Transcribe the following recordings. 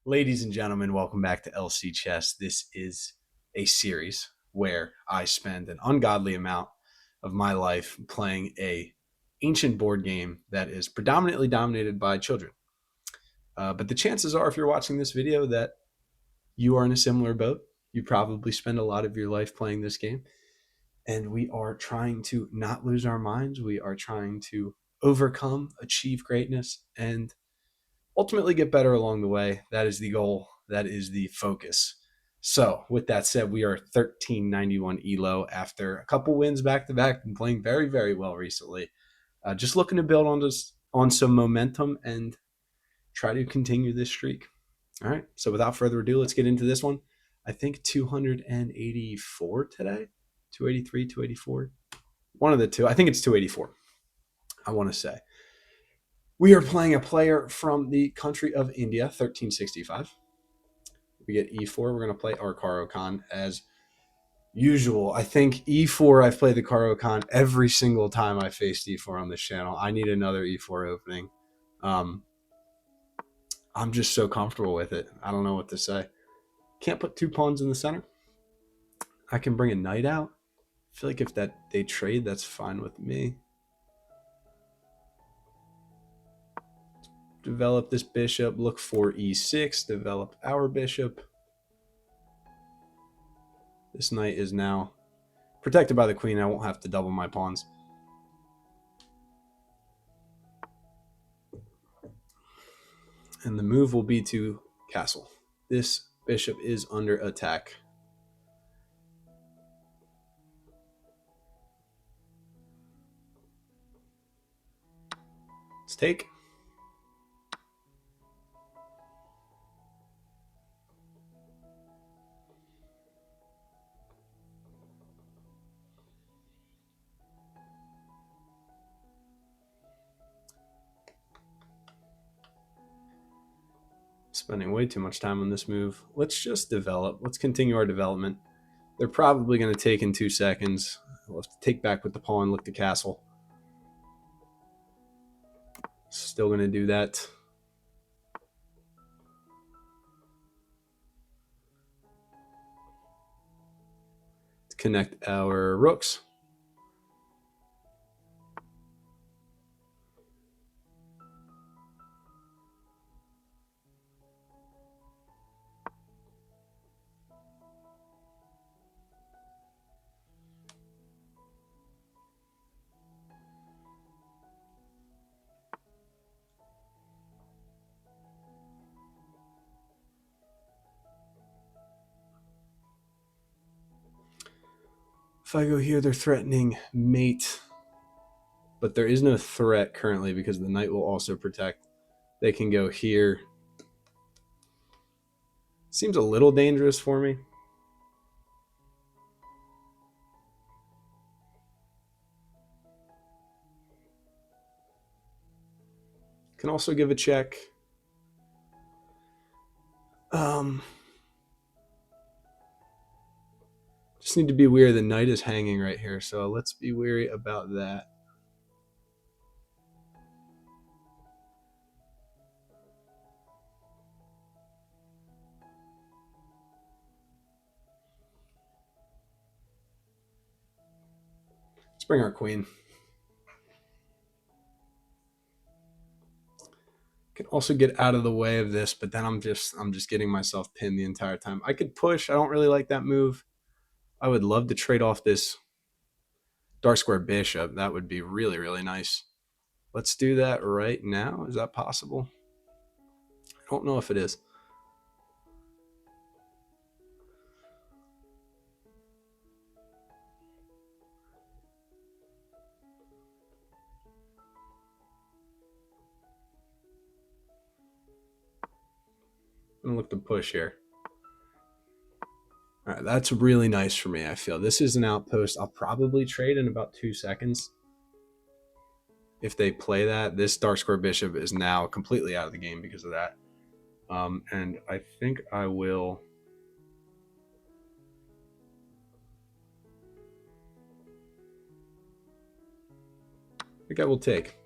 Ladies and gentlemen, welcome back to LC Chess. This is a series where I spend an ungodly amount of my life playing a ancient board game that is predominantly dominated by children. But the chances are, if you're watching this video, that you are in a similar boat. You probably spend a lot of your life playing this game. And we are trying to not lose our minds. We are trying to overcome, achieve greatness, and ultimately get better along the way. That is the goal. That is the focus. So, with that said, we are 1391 ELO after a couple wins back to back and playing very, very well recently. Just looking to build on some momentum and try to continue this streak. All right. So, without further ado, let's get into this one. I think 284 today, 283, 284. One of the two. I think it's 284. I want to say. We are playing a player from the country of India, 1365. We get E4. We're going to play our Karo Khan as usual. I think E4, I've played the Karo Khan every single time I faced E4 on this channel. I need another E4 opening. I'm just so comfortable with it. I don't know what to say. Can't put two pawns in the center. I can bring a knight out. I feel like if they trade, that's fine with me. Develop this bishop. Look for E6. Develop our bishop. This knight is now protected by the queen. I won't have to double my pawns. And the move will be to castle. This bishop is under attack. Let's take. Spending way too much time on this move. Let's just develop. Let's continue our development. They're probably going to take in 2 seconds. We'll have to take back with the pawn, look to castle. Still going to do that. To connect our rooks. If I go here, they're threatening mate. But there is no threat currently because the knight will also protect. They can go here. Seems a little dangerous for me. Can also give a check. Just need to be wary. The knight is hanging right here, so let's be wary about that. Let's bring our queen. Can also get out of the way of this, but then I'm just getting myself pinned the entire time. I could push. I don't really like that move. I would love to trade off this dark square bishop. That would be really, really nice. Let's do that right now. Is that possible? I don't know if it is. I'm gonna look to push here. All right, that's really nice for me, I feel. This is an outpost. I'll probably trade in about 2 seconds. If they play that, this dark square bishop is now completely out of the game because of that. And I think I will... I think I will take.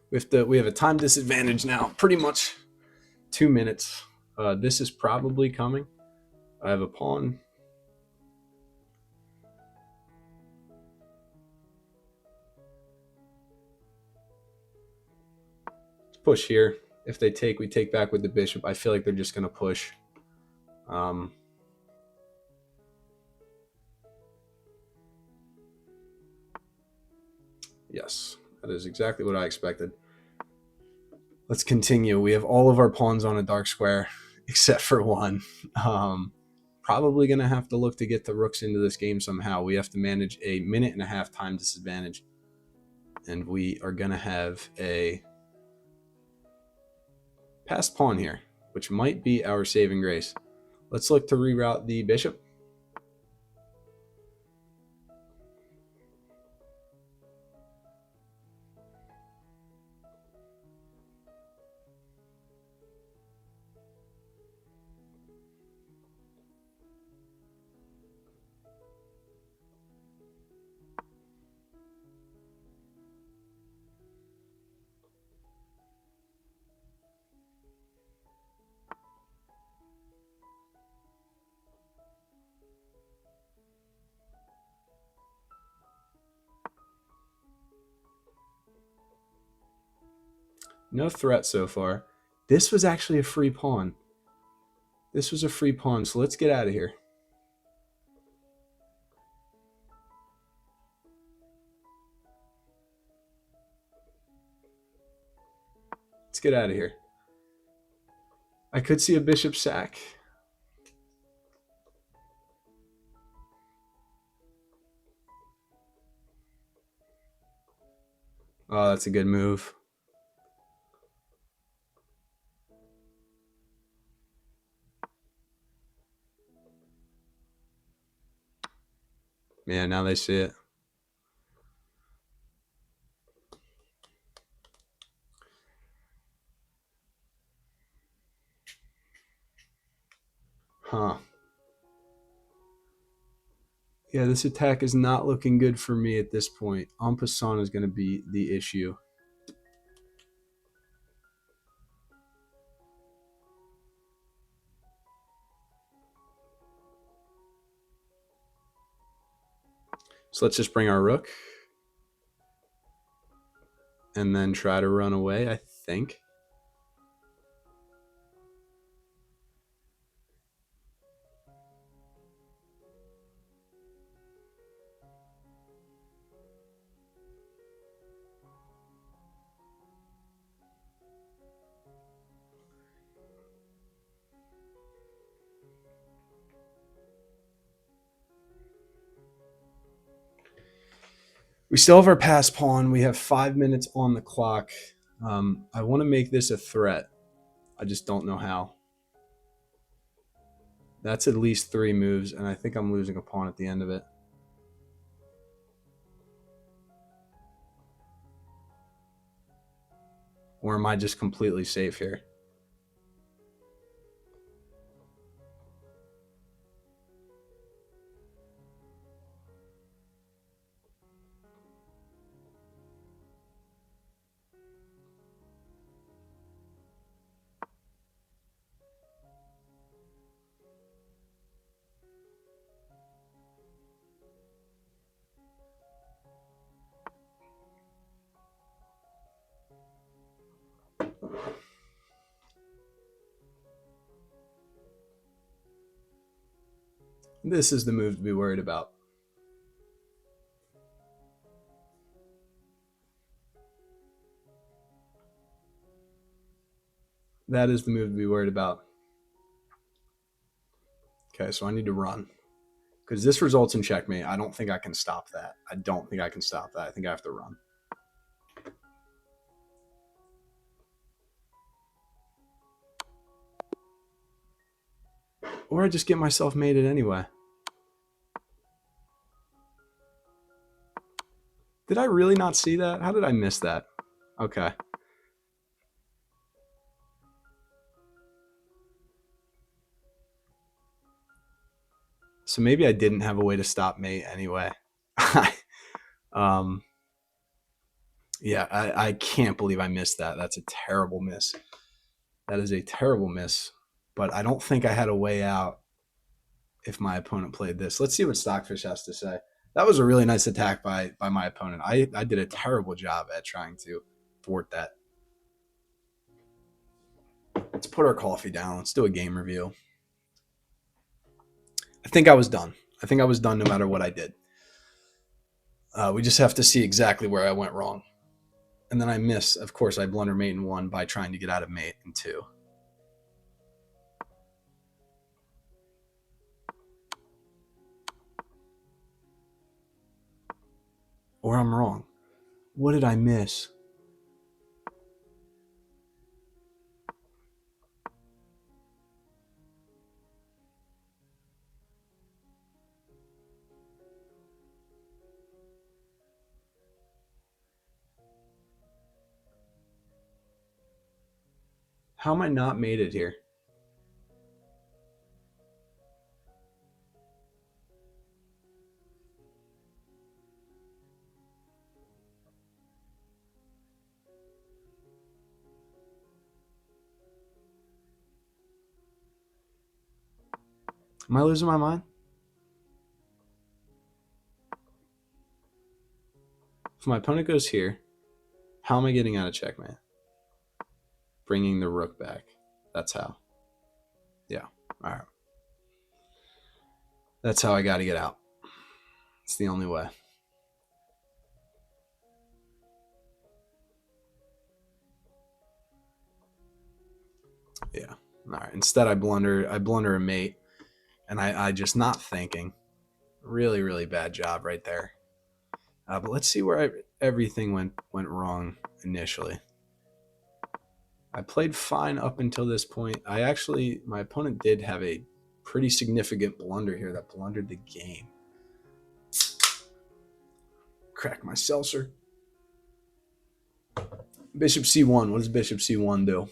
We have a time disadvantage now. Pretty much 2 minutes This is probably coming. I have a pawn. Push here. If they take, we take back with the bishop. I feel like they're just going to push. Yes, that is exactly what I expected. Let's continue. We have all of our pawns on a dark square, except for one. Probably going to have to look to get the rooks into this game somehow. We have to manage a 1.5-minute time disadvantage. And we are going to have a passed pawn here, which might be our saving grace. Let's look to reroute the bishop. No threat so far. This was actually a free pawn. This was a free pawn, so let's get out of here. Let's get out of here. I could see a bishop sack. Oh, that's a good move. Man, now they see it. Huh. Yeah, this attack is not looking good for me at this point. En passant is going to be the issue. So let's just bring our rook. And then try to run away, I think. We still have our pass pawn. We have 5 minutes on the clock. I want to make this a threat. I just don't know how. That's at least 3 moves, and I think I'm losing a pawn at the end of it. Or am I just completely safe here? This is the move to be worried about. That is the move to be worried about. Okay, so I need to run. Because this results in checkmate. I don't think I can stop that. I don't think I can stop that. I think I have to run. Or I just get myself mated anyway. Did I really not see that? How did I miss that? Okay. So maybe I didn't have a way to stop mate anyway. Yeah, I can't believe I missed that. That's a terrible miss. That is a terrible miss. but I don't think I had a way out if my opponent played this. Let's see what Stockfish has to say. That was a really nice attack by my opponent. I did a terrible job at trying to thwart that. Let's put our coffee down. Let's do a game review. I think I was done. I think I was done no matter what I did. We just have to see exactly where I went wrong. And then I miss. Of course, I blunder mate in 1 by trying to get out of mate in 2. Or I'm wrong. What did I miss? How am I not made it here? Am I losing my mind? If my opponent goes here, how am I getting out of checkmate? Bringing the rook back. That's how. Yeah. All right. That's how I got to get out. It's the only way. Yeah. All right. Instead, I blunder a mate, and I just not thinking. Really, really bad job right there. But let's see where everything went wrong initially. I played fine up until this point. My opponent did have a pretty significant blunder here that blundered the game. Crack my seltzer. Bishop c1. What does bishop c1 do?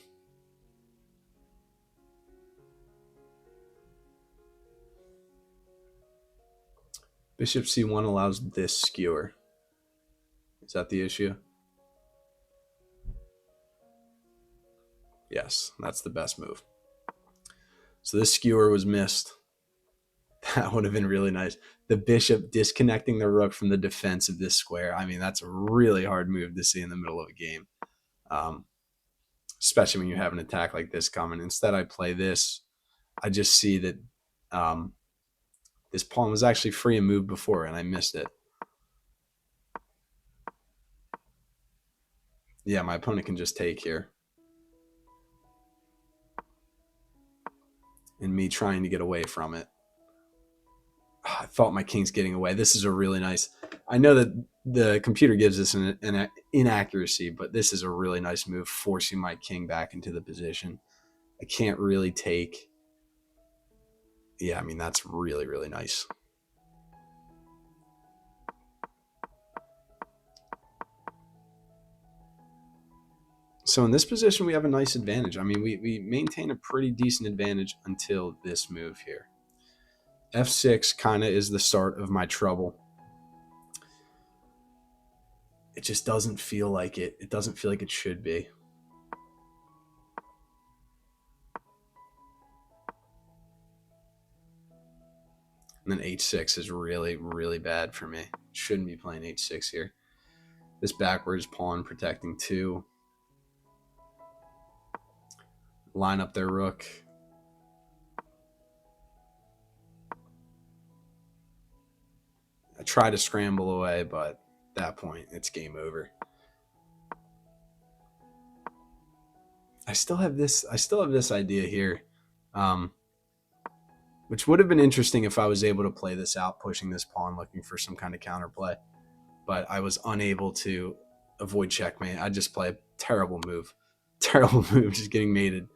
Bishop c1 allows this skewer. Is that the issue? Yes, that's the best move. So this skewer was missed. That would have been really nice. The bishop disconnecting the rook from the defense of this square. I mean, that's a really hard move to see in the middle of a game, especially when you have an attack like this coming. Instead, I play this. I just see that this pawn was actually free and moved before, and I missed it. Yeah, my opponent can just take here. And me trying to get away from it. I thought my king's getting away. This is a really nice. I know that the computer gives us an inaccuracy, but this is a really nice move, forcing my king back into the position. I can't really take. Yeah, I mean, that's really, really nice. So in this position, we have a nice advantage. I mean, we maintain a pretty decent advantage until this move here. F6 kind of is the start of my trouble. It just doesn't feel like it. It doesn't feel like it should be. And then h6 is really, really bad for me. Shouldn't be playing h6 here. This backwards pawn protecting 2. Line up their rook. I try to scramble away, but at that point, it's game over. I still have this idea here, which would have been interesting if I was able to play this out, pushing this pawn, looking for some kind of counterplay. But I was unable to avoid checkmate. I just play a terrible move, just getting mated.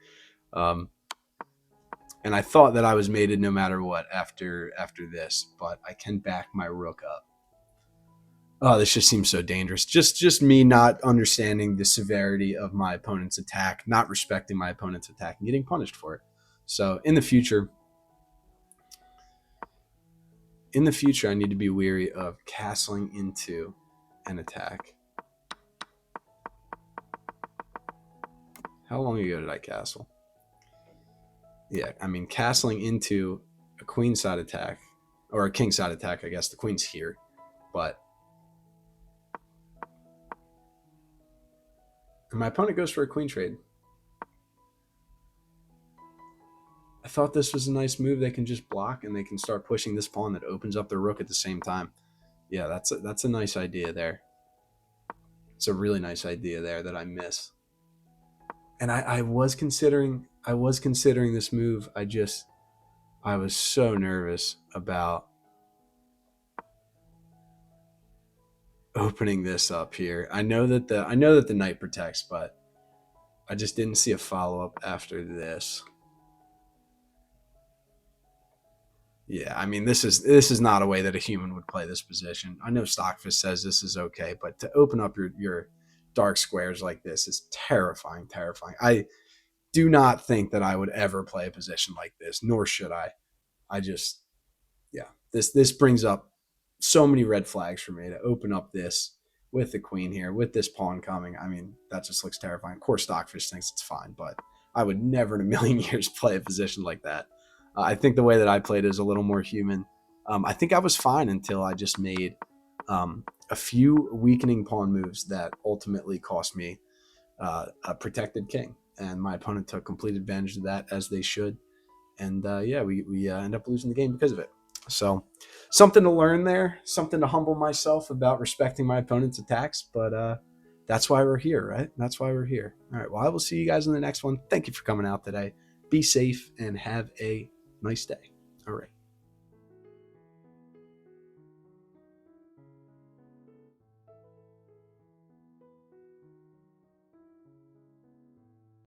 And I thought that I was mated no matter what after this, but I can back my rook up. Oh, this just seems so dangerous. Just me not understanding the severity of my opponent's attack, not respecting my opponent's attack, and getting punished for it. So in the future, I need to be wary of castling into an attack. How long ago did I castle? Yeah, I mean, castling into a queen side attack or a king side attack. I guess the queen's here, but my opponent goes for a queen trade. I thought this was a nice move. They can just block and they can start pushing this pawn that opens up their rook at the same time. Yeah, that's a nice idea there. It's a really nice idea there that I miss. And I was considering this move. I was so nervous about opening this up here. I know that the knight protects, but I just didn't see a follow up after this. Yeah, I mean this is not a way that a human would play this position. I know Stockfish says this is okay, but to open up your dark squares like this is terrifying, terrifying. I do not think that I would ever play a position like this, nor should I. I just yeah, this brings up so many red flags for me to open up this with the queen here, with this pawn coming. I mean, that just looks terrifying. Of course, Stockfish thinks it's fine, but I would never in a million years play a position like that. I think the way that I played is a little more human. I think I was fine until I just made a few weakening pawn moves that ultimately cost me a protected king, and my opponent took complete advantage of that, as they should. And yeah, we end up losing the game because of it. So something to learn there, something to humble myself about respecting my opponent's attacks. But that's why we're here, right? That's why we're here. All right. Well, I will see you guys in the next one. Thank you for coming out today. Be safe and have a nice day. All right.